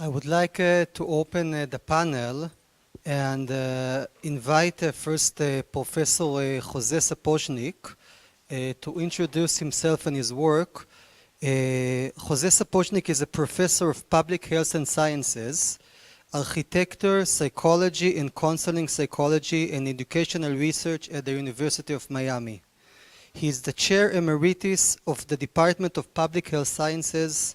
I would like to open the panel and invite first Professor Jose Sapochnik to introduce himself and his work. Jose Sapochnik is a professor of public health and sciences, architecture, psychology and counseling psychology and educational research at the University of Miami. He is the chair emeritus of the Department of Public Health Sciences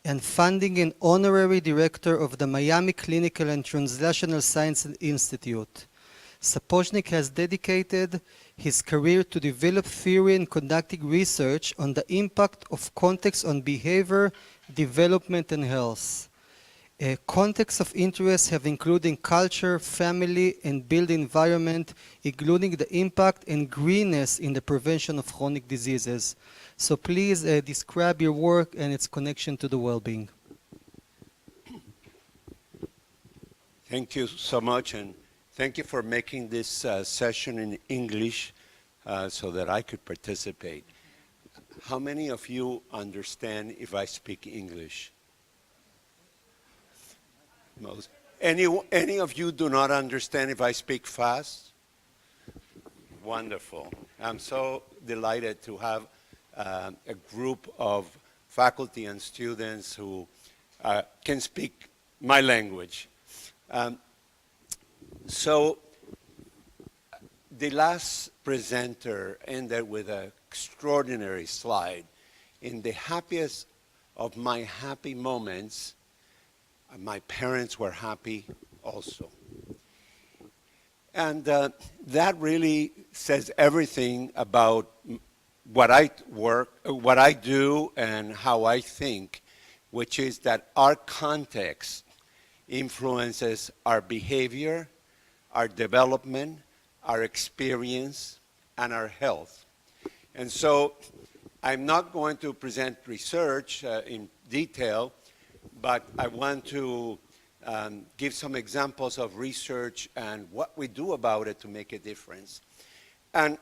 and founding and honorary director of the Miami Clinical and Translational Science Institute. Sapochnik has dedicated his career to develop theory and conducting research on the impact of context on behavior, development, and health. Contexts of interest have included culture, family, and built environment, including the impact and greenness in the prevention of chronic diseases. So please describe your work and its connection to the well-being. Thank you so much, and thank you for making this session in English so that I could participate. How many of you understand if I speak English? Most. Any of you do not understand if I speak fast? Wonderful. I'm so delighted to have a group of faculty and students who can speak my language. So the last presenter ended with an extraordinary slide. In the happiest of my happy moments, my parents were happy also. And that really says everything about what I do and how I think, which is that our context influences our behavior, our development, our experience, and our health. And so I'm not going to present research in detail, but I want to give some examples of research and what we do about it to make a difference. And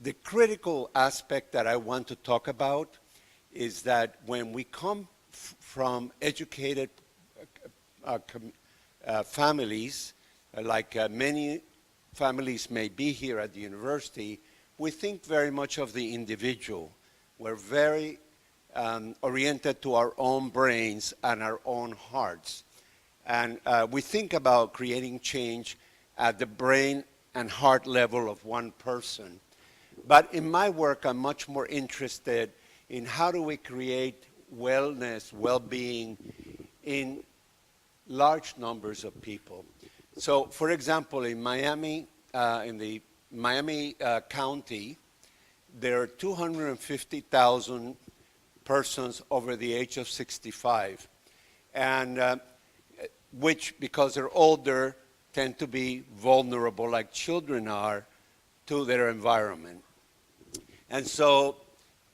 the critical aspect that I want to talk about is that when we come from educated families, like many families may be here at the university, we think very much of the individual. We're very oriented to our own brains and our own hearts. And we think about creating change at the brain and heart level of one person. But in my work, I'm much more interested in how do we create wellness, well-being in large numbers of people. So, for example, in Miami, in the Miami County, there are 250,000 persons over the age of 65, and which, because they're older, tend to be vulnerable, like children are, to their environment. And so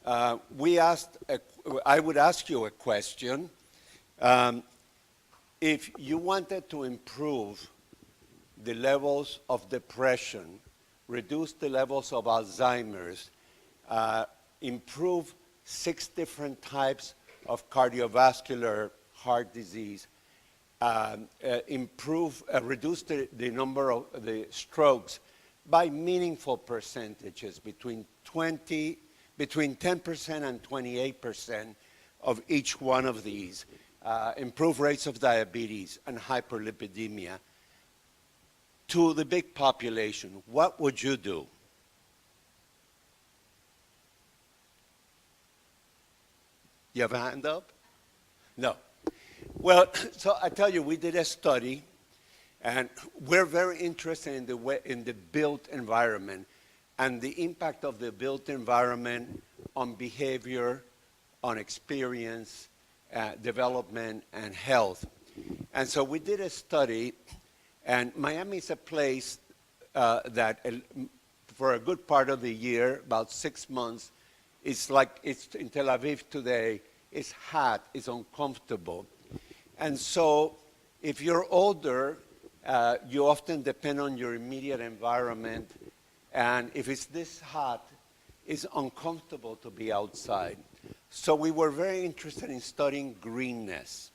I would ask you a question. If you wanted to improve the levels of depression, reduce the levels of Alzheimer's, improve 6 different types of cardiovascular heart disease, reduce the number of the strokes by meaningful percentages between 10% and 28% of each one of these, improve rates of diabetes and hyperlipidemia to the big population, what would you do? You have a hand up? No. Well, so I tell you, we did a study, and we're very interested in the built environment and the impact of the built environment on behavior, on experience, development, and health. And so we did a study, and Miami is a place that for a good part of the year, about 6 months, it's like it's in Tel Aviv today, it's hot, it's uncomfortable. And so if you're older, you often depend on your immediate environment, and if it's this hot, it's uncomfortable to be outside. So we were very interested in studying greenness.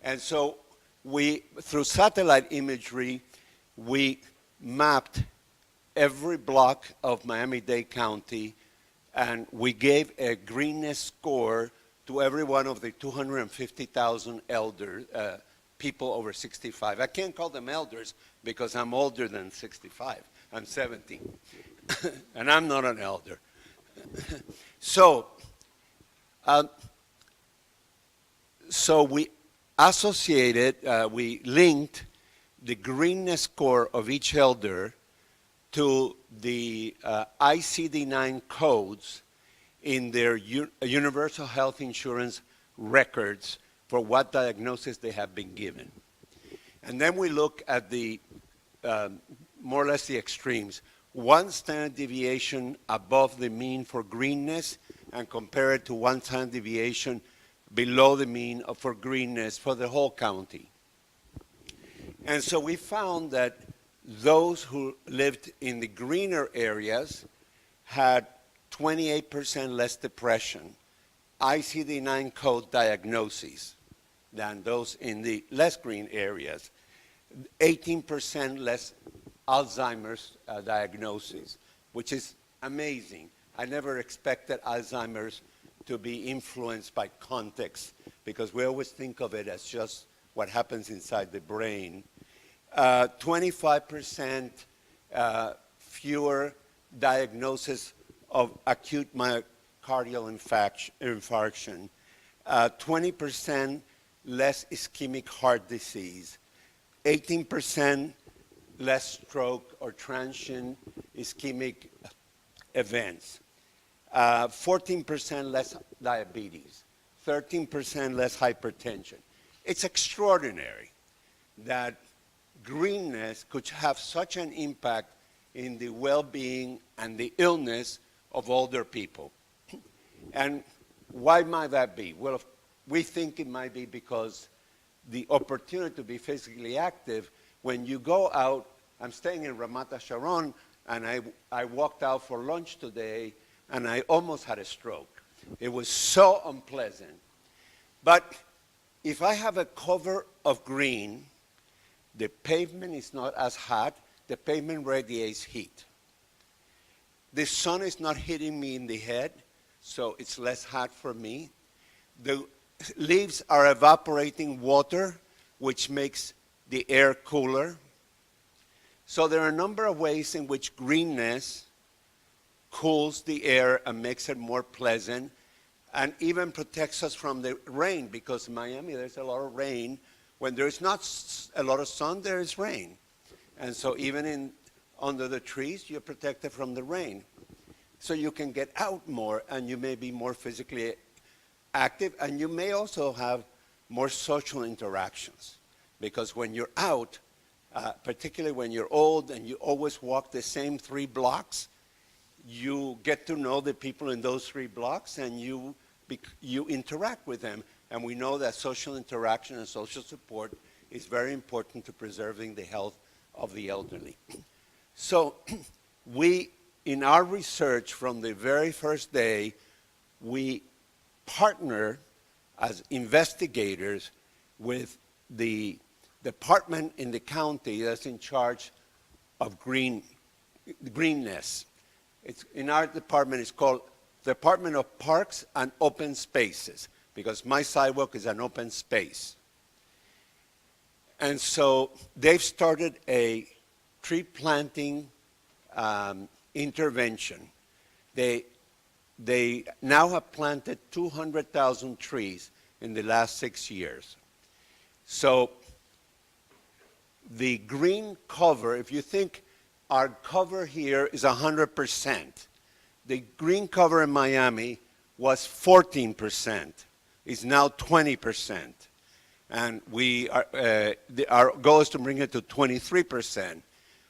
And so we, through satellite imagery, we mapped every block of Miami-Dade County, and we gave a greenness score to every one of the 250,000 elder people over 65. I can't call them elders because I'm older than 65. I'm 70, and I'm not an elder. So we associated, we linked the greenness score of each elder to the ICD-9 codes in their universal health insurance records for what diagnosis they have been given. And then we look at the, more or less the extremes. One standard deviation above the mean for greenness and compare it to one standard deviation below the mean for greenness for the whole county. And so we found that those who lived in the greener areas had 28% less depression, ICD-9 code diagnoses, than those in the less green areas, 18% less Alzheimer's diagnoses, which is amazing. I never expected Alzheimer's to be influenced by context, because we always think of it as just what happens inside the brain. 25% fewer diagnosis of acute myocardial infarction, 20% less ischemic heart disease, 18% less stroke or transient ischemic events, 14% less diabetes, 13% less hypertension. It's extraordinary that greenness could have such an impact in the well-being and the illness of older people. And why might that be? Well, we think it might be because the opportunity to be physically active, when you go out, I'm staying in Ramat Sharon, and I walked out for lunch today, and I almost had a stroke. It was so unpleasant. But if I have a cover of green, the pavement is not as hot. The pavement radiates heat. The sun is not hitting me in the head, so it's less hot for me. The leaves are evaporating water, which makes the air cooler. So there are a number of ways in which greenness cools the air and makes it more pleasant, and even protects us from the rain, because in Miami there's a lot of rain. When there's not a lot of sun, there is rain. And so even under the trees, you're protected from the rain. So you can get out more, and you may be more physically active, and you may also have more social interactions. Because when you're out, particularly when you're old and you always walk the same 3 blocks, you get to know the people in those 3 blocks, and you interact with them. And we know that social interaction and social support is very important to preserving the health of the elderly. So we, in our research from the very first day, we partner as investigators with the department in the county that's in charge of greenness. In our department, it's called Department of Parks and Open Spaces, because my sidewalk is an open space. And so they've started a tree planting intervention. They now have planted 200,000 trees in the last 6 years. So the green cover, if you think our cover here is 100%, the green cover in Miami was 14%. Is now 20%. And our goal is to bring it to 23%.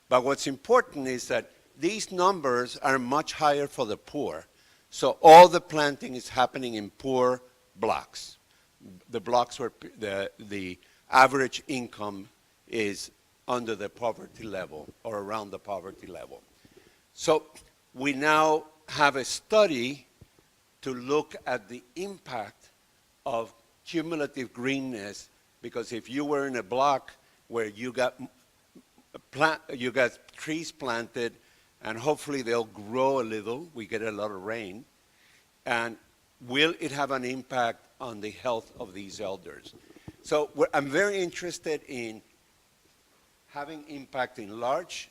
But what's important is that these numbers are much higher for the poor. So all the planting is happening in poor blocks. The blocks where the average income is under the poverty level or around the poverty level. So we now have a study to look at the impact of cumulative greenness Because if you were in a block where you got trees planted, and hopefully they'll grow a little, we get a lot of rain, and will it have an impact on the health of these elders? So I'm very interested in having impact in large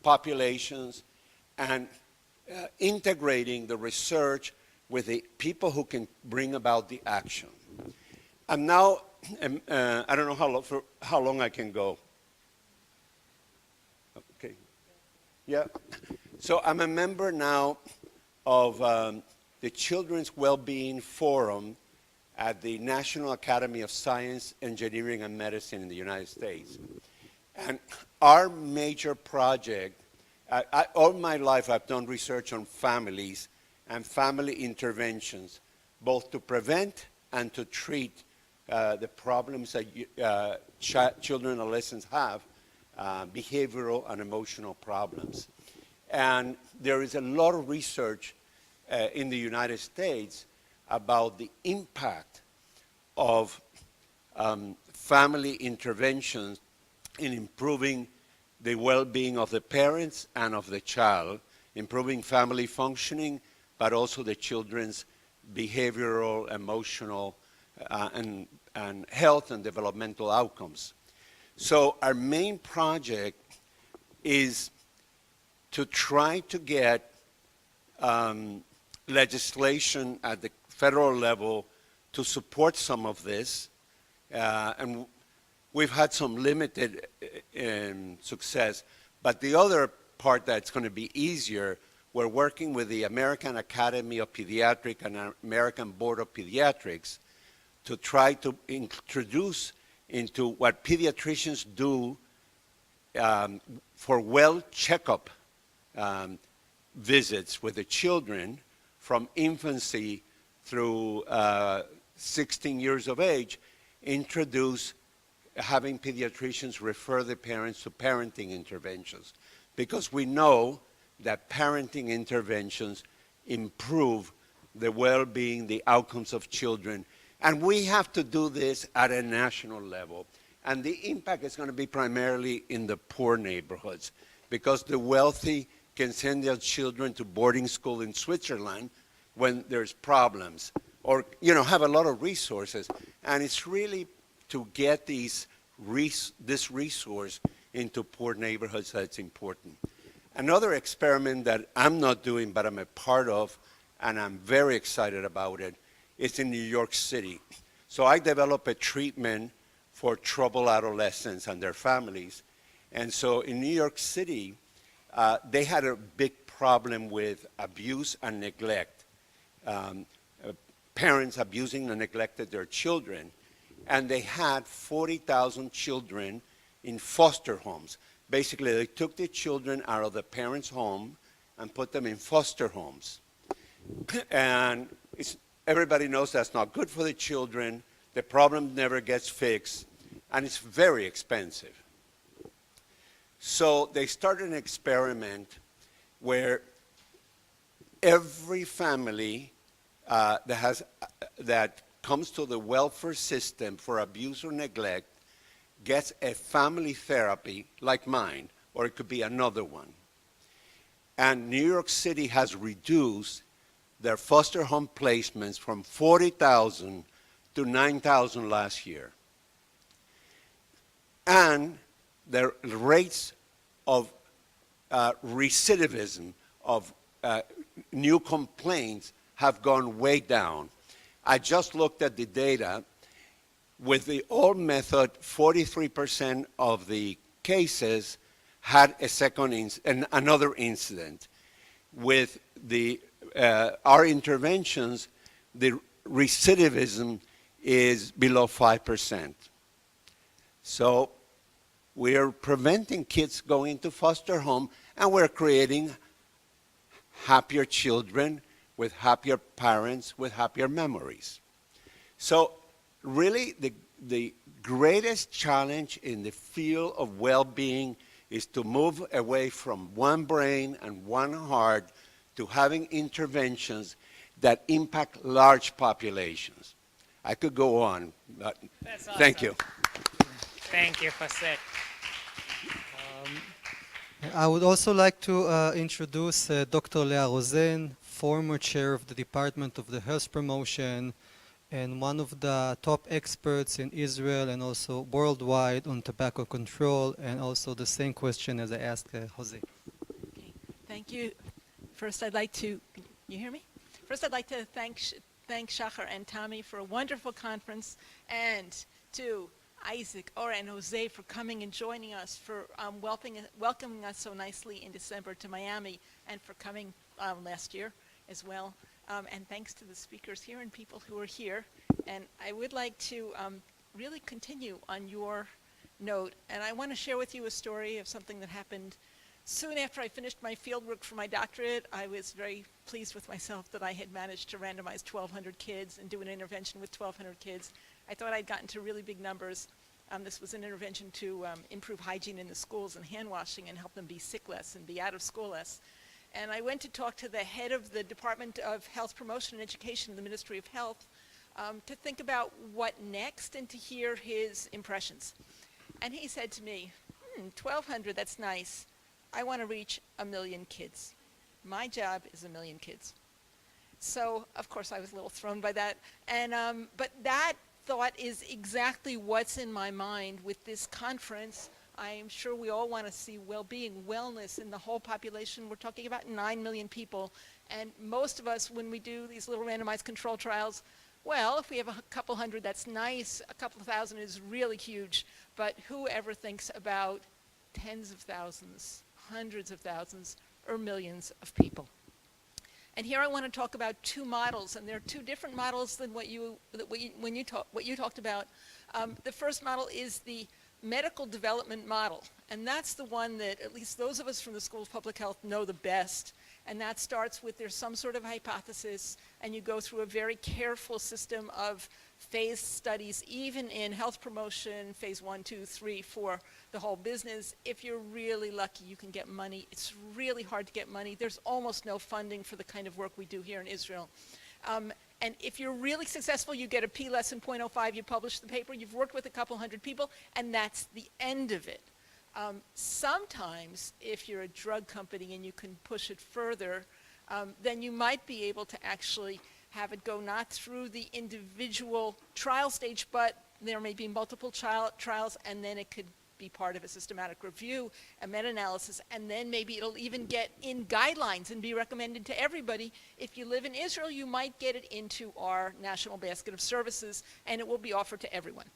populations and integrating the research with the people who can bring about the action. I'm now, I don't know how long I can go. Okay. Yeah. So I'm a member now of the Children's Wellbeing Forum at the National Academy of Science, Engineering, and Medicine in the United States. And our major project, all my life I've done research on families and family interventions, both to prevent and to treat the problems that children and adolescents have, behavioral and emotional problems. And there is a lot of research in the United States about the impact of family interventions in improving the well-being of the parents and of the child, improving family functioning, but also the children's behavioral, emotional, and health and developmental outcomes. So our main project is to try to get legislation at the federal level to support some of this, and we've had some limited success, but the other part that's going to be easier, we're working with the American Academy of Pediatrics and American Board of Pediatrics to try to introduce into what pediatricians do for well checkup visits with the children from infancy through 16 years of age, introduce having pediatricians refer the parents to parenting interventions, because we know that parenting interventions improve the well-being, the outcomes of children. And we have to do this at a national level. And the impact is going to be primarily in the poor neighborhoods, because the wealthy can send their children to boarding school in Switzerland when there's problems, or have a lot of resources. And it's really to get this resource into poor neighborhoods that's important. Another experiment that I'm not doing, but I'm a part of, and I'm very excited about it, is in New York City. So I developed a treatment for troubled adolescents and their families. And so in New York City, they had a big problem with abuse and neglect. Parents abusing and neglected their children. And they had 40,000 children in foster homes. Basically, they took the children out of the parents' home and put them in foster homes. And everybody knows that's not good for the children. The problem never gets fixed, and it's very expensive. So they started an experiment where every family that comes to the welfare system for abuse or neglect gets a family therapy like mine, or it could be another one. And New York City has reduced their foster home placements from 40,000 to 9,000 last year. And the rates of recidivism, of new complaints, have gone way down. I just looked at the data. With the old method, 43% of the cases had another incident. With our interventions, the recidivism is below 5%. So we're preventing kids going to foster home, and we're creating happier children with happier parents, with happier memories. So really, the greatest challenge in the field of well-being is to move away from one brain and one heart to having interventions that impact large populations. I could go on. That's awesome. Thank you. Thank you, Jose. I would also like to introduce Dr. Leah Rosen, former chair of the Department of the Health Promotion and one of the top experts in Israel and also worldwide on tobacco control, and also the same question as I asked Jose. Okay, thank you. First, I'd like to, can you hear me? First, I'd like to thank Shachar and Tommy for a wonderful conference, and to Isaac, Ora, and Jose for coming and joining us, for welcoming us so nicely in December to Miami, and for coming last year as well. And thanks to the speakers here and people who are here. And I would like to really continue on your note. And I want to share with you a story of something that happened soon after I finished my fieldwork for my doctorate. I was very pleased with myself that I had managed to randomize 1,200 kids and do an intervention with 1,200 kids. I thought I'd gotten to really big numbers. This was an intervention to improve hygiene in the schools and hand washing and help them be sick less and be out of school less. And I went to talk to the head of the Department of Health Promotion and Education in the Ministry of Health to think about what next and to hear his impressions. And he said to me, 1,200, that's nice. I want to reach 1 million kids. My job is 1 million kids. So, of course, I was a little thrown by that. And but that thought is exactly what's in my mind with this conference. I'm sure we all want to see well-being, wellness in the whole population. We're talking about 9 million people. And most of us, when we do these little randomized control trials, well, if we have a couple hundred, that's nice. A couple of thousand is really huge. But who ever thinks about tens of thousands, hundreds of thousands, or millions of people? And here I want to talk about two models, and there are two different models than what you talked about. The first model is the medical development model, and that's the one that at least those of us from the School of Public Health know the best. And that starts with there's some sort of hypothesis, and you go through a very careful system of phase studies, even in health promotion, phase 1, 2, 3, 4, the whole business. If you're really lucky, you can get money. It's really hard to get money. There's almost no funding for the kind of work we do here in Israel. And if you're really successful, you get a P less than 0.05, you publish the paper, you've worked with a couple hundred people, and that's the end of it. Sometimes, if you're a drug company and you can push it further, then you might be able to actually have it go not through the individual trial stage, but there may be multiple trials, and then it could be part of a systematic review, a meta-analysis, and then maybe it'll even get in guidelines and be recommended to everybody. If you live in Israel, you might get it into our national basket of services, and it will be offered to everyone.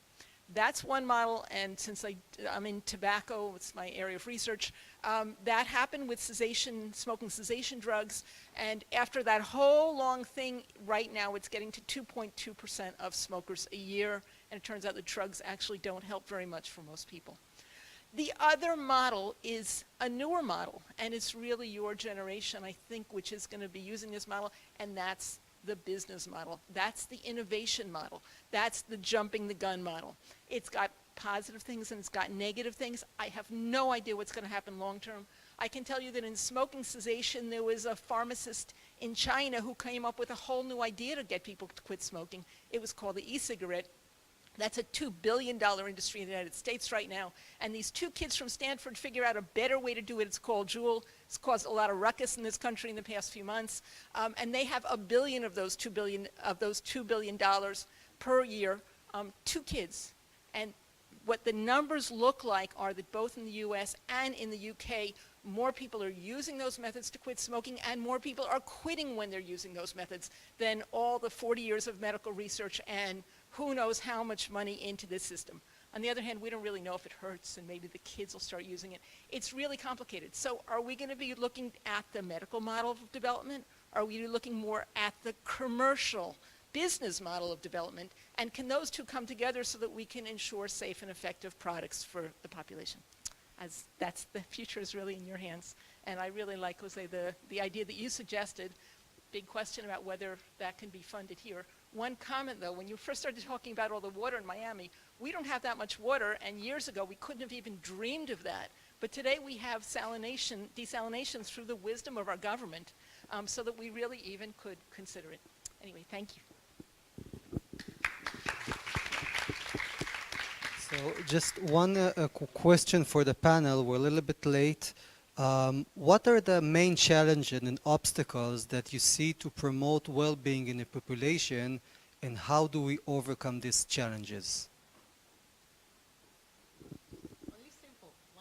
That's one model, and since I'm in tobacco, it's my area of research, that happened with smoking cessation drugs, and after that whole long thing, right now it's getting to 2.2% of smokers a year, and it turns out that drugs actually don't help very much for most people. The other model is a newer model, and it's really your generation, I think, which is going to be using this model, and that's the business model. That's the innovation model. That's the jumping the gun model. It's got positive things and it's got negative things. I have no idea what's going to happen long term. I can tell you that in smoking cessation, there was a pharmacist in China who came up with a whole new idea to get people to quit smoking. It was called the e-cigarette. That's a $2 billion industry in the United States right now. And these two kids from Stanford figure out a better way to do it. It's called Juul. It's caused a lot of ruckus in this country in the past few months. And they have $1 billion of those $2 billion per year, 2 kids. And what the numbers look like are that both in the US and in the UK, more people are using those methods to quit smoking, and more people are quitting when they're using those methods than all the 40 years of medical research and who knows how much money into this system. On the other hand, we don't really know if it hurts, and maybe the kids will start using it. It's really complicated. So are we going to be looking at the medical model of development? Are we looking more at the commercial business model of development? And can those two come together so that we can ensure safe and effective products for the population? As that's the future is really in your hands. And I really like, Jose, the idea that you suggested. Big question about whether that can be funded here. One comment, though, when you first started talking about all the water in Miami, we don't have that much water, and years ago we couldn't have even dreamed of that. But today we have desalination through the wisdom of our government, so that we really even could consider it. Anyway, thank you. So just one question for the panel. We're a little bit late. What are the main challenges and obstacles that you see to promote well-being in a population, and how do we overcome these challenges?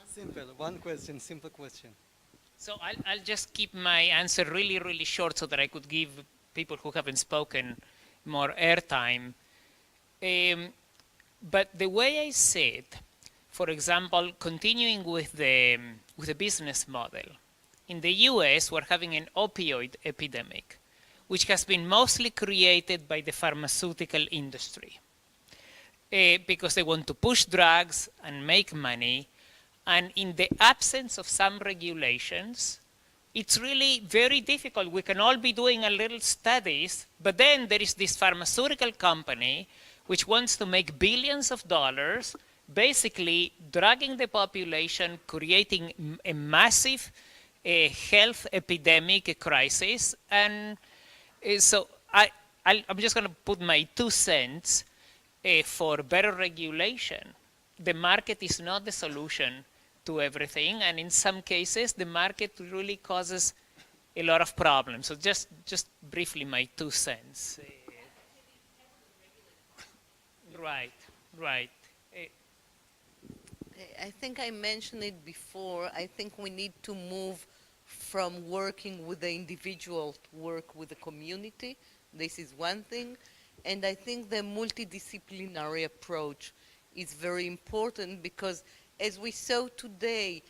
Simple. One question, simple question. So I'll just keep my answer really, really short so that I could give people who haven't spoken more airtime. But the way I see it, for example, continuing with the business model, in the US we're having an opioid epidemic, which has been mostly created by the pharmaceutical industry because they want to push drugs and make money. And in the absence of some regulations, it's really very difficult. We can all be doing a little studies, but then there is this pharmaceutical company which wants to make billions of dollars, basically drugging the population, creating a massive health epidemic crisis. And so I'm just going to put my 2 cents for better regulation. The market is not the solution to everything, and in some cases the market really causes a lot of problems. So just briefly my 2 cents. Right. I think I mentioned it before. I think we need to move from working with the individual to work with the community. This is one thing. And I think the multidisciplinary approach is very important because, as we saw today,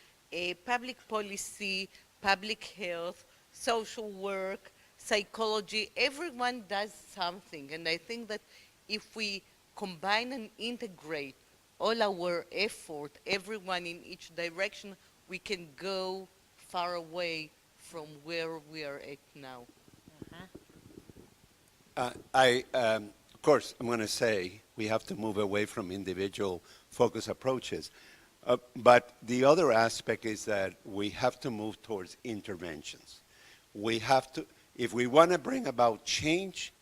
public policy, public health, social work, psychology, everyone does something. And I think that if we combine and integrate all our effort, everyone in each direction, we can go far away from where we are at now. Of course, I'm going to say we have to move away from individual focus approaches. But the other aspect is that we have to move towards interventions. We have to, if we want to bring about change,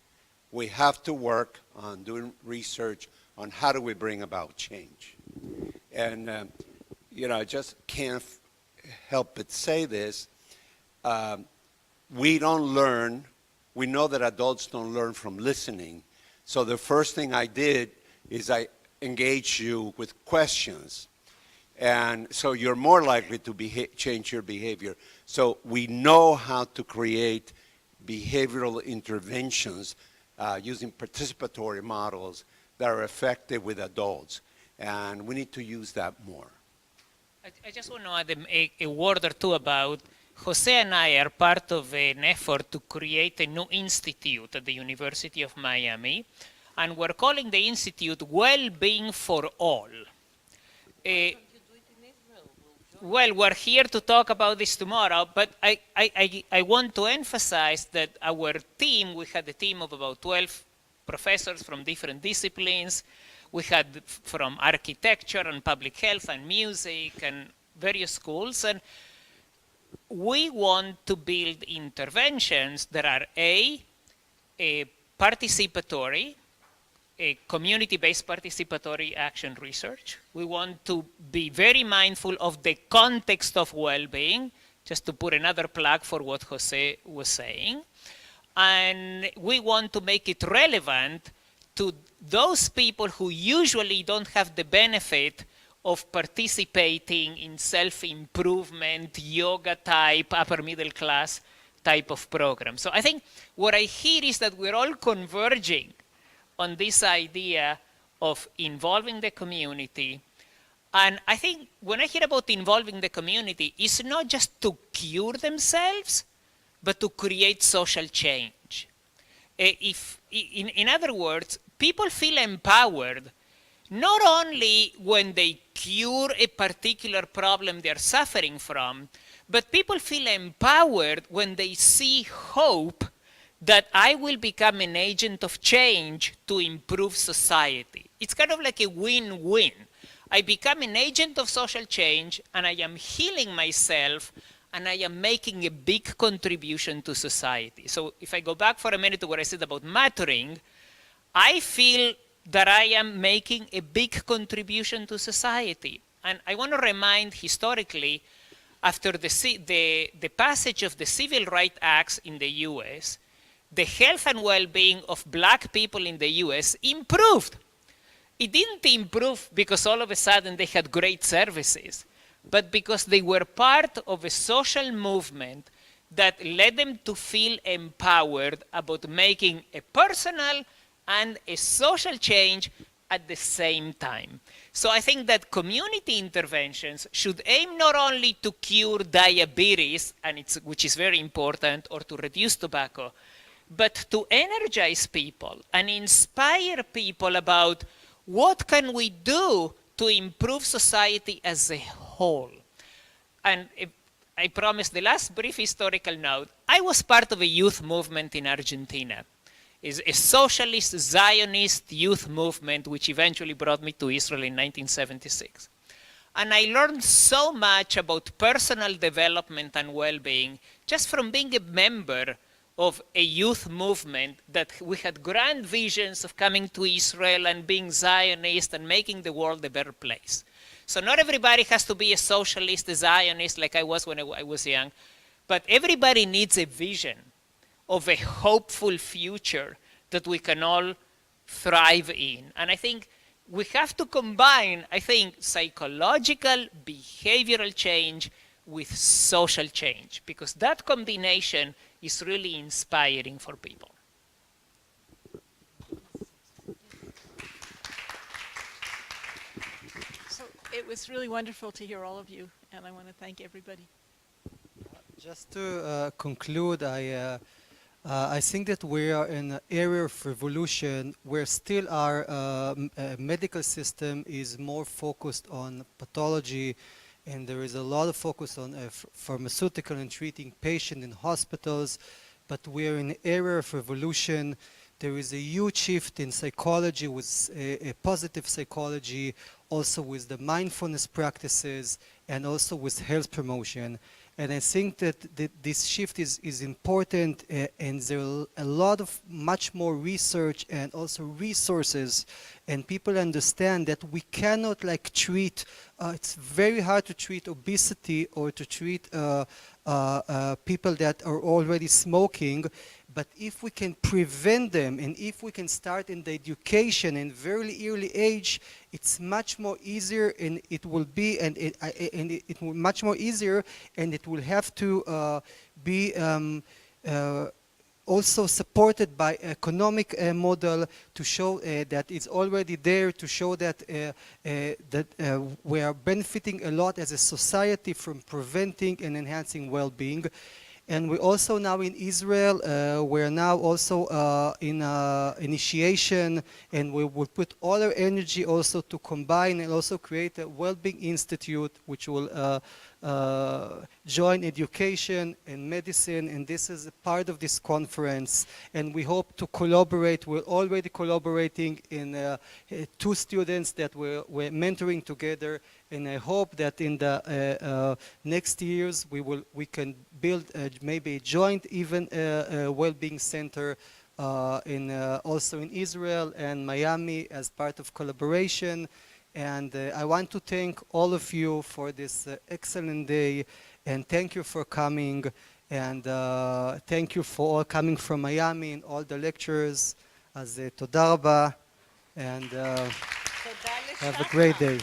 we have to work on doing research on how do we bring about change. And, I just can't help but say this. We don't learn, we know that adults don't learn from listening. So the first thing I did is I engaged you with questions. And so you're more likely to change your behavior. So we know how to create behavioral interventions using participatory models that are effective with adults. And we need to use that more. I just want to add a word or two about Jose and I are part of an effort to create a new institute at the University of Miami, and we're calling the institute Well-Being for All. Well, we're here to talk about this tomorrow, but I want to emphasize that our team, we had a team of about 12 professors from different disciplines. We had from architecture and public health and music and various schools. And we want to build interventions that are a participatory, a community-based participatory action research. We want to be very mindful of the context of well-being, just to put another plug for what Jose was saying. And we want to make it relevant to those people who usually don't have the benefit of participating in self-improvement, yoga type, upper middle class type of program. So I think what I hear is that we're all converging on this idea of involving the community. And I think when I hear about involving the community, it's not just to cure themselves, but to create social change. In other words, people feel empowered not only when they cure a particular problem they're suffering from, but people feel empowered when they see hope that I will become an agent of change to improve society. It's kind of like a win-win. I become an agent of social change, and I am healing myself, and I am making a big contribution to society. So if I go back for a minute to what I said about mattering, I feel that I am making a big contribution to society. And I want to remind historically, after the passage of the Civil Rights Acts in the US, the health and well-being of black people in the US improved. It didn't improve because all of a sudden they had great services, but because they were part of a social movement that led them to feel empowered about making a personal and a social change at the same time. So I think that community interventions should aim not only to cure diabetes, which is very important, or to reduce tobacco, but to energize people and inspire people about what can we do to improve society as a whole. And I promise the last brief historical note, I was part of a youth movement in Argentina. It's a socialist Zionist youth movement which eventually brought me to Israel in 1976. And I learned so much about personal development and well-being just from being a member of a youth movement, that we had grand visions of coming to Israel and being Zionist and making the world a better place. So not everybody has to be a socialist, a Zionist like I was when I was young, but everybody needs a vision of a hopeful future that we can all thrive in. And I think we have to combine, psychological, behavioral change with social change, because that combination is really inspiring for people. So it was really wonderful to hear all of you, and I want to thank everybody. Just to conclude, I think that we are in an era of revolution where still our medical system is more focused on pathology, and there is a lot of focus on pharmaceutical and treating patients in hospitals, but we are in an era of revolution. There is a huge shift in psychology with a positive psychology, also with the mindfulness practices, and also with health promotion. And I think that this shift is important, and there are a lot of much more research and also resources, and people understand that we cannot treat, it's very hard to treat obesity or to treat people that are already smoking, but if we can prevent them and if we can start in the education in very early age, it's much more easier, and it will be, and it will much more easier, and it will have to be also supported by economic model to show that it's already there, to show that we are benefiting a lot as a society from preventing and enhancing well-being. And we also now in Israel, we're now also in initiation, and we will put all our energy also to combine and also create a well-being institute which will join education and medicine, and this is a part of this conference, and we hope to collaborate. We're already collaborating in 2 students that we're mentoring together, and I hope that in the next years we can build maybe a joint even well-being center also in Israel and Miami as part of collaboration. And I want to thank all of you for this excellent day, and thank you for coming, and thank you for all coming from Miami and all the lecturers. אז תודה רבה, and have a great day.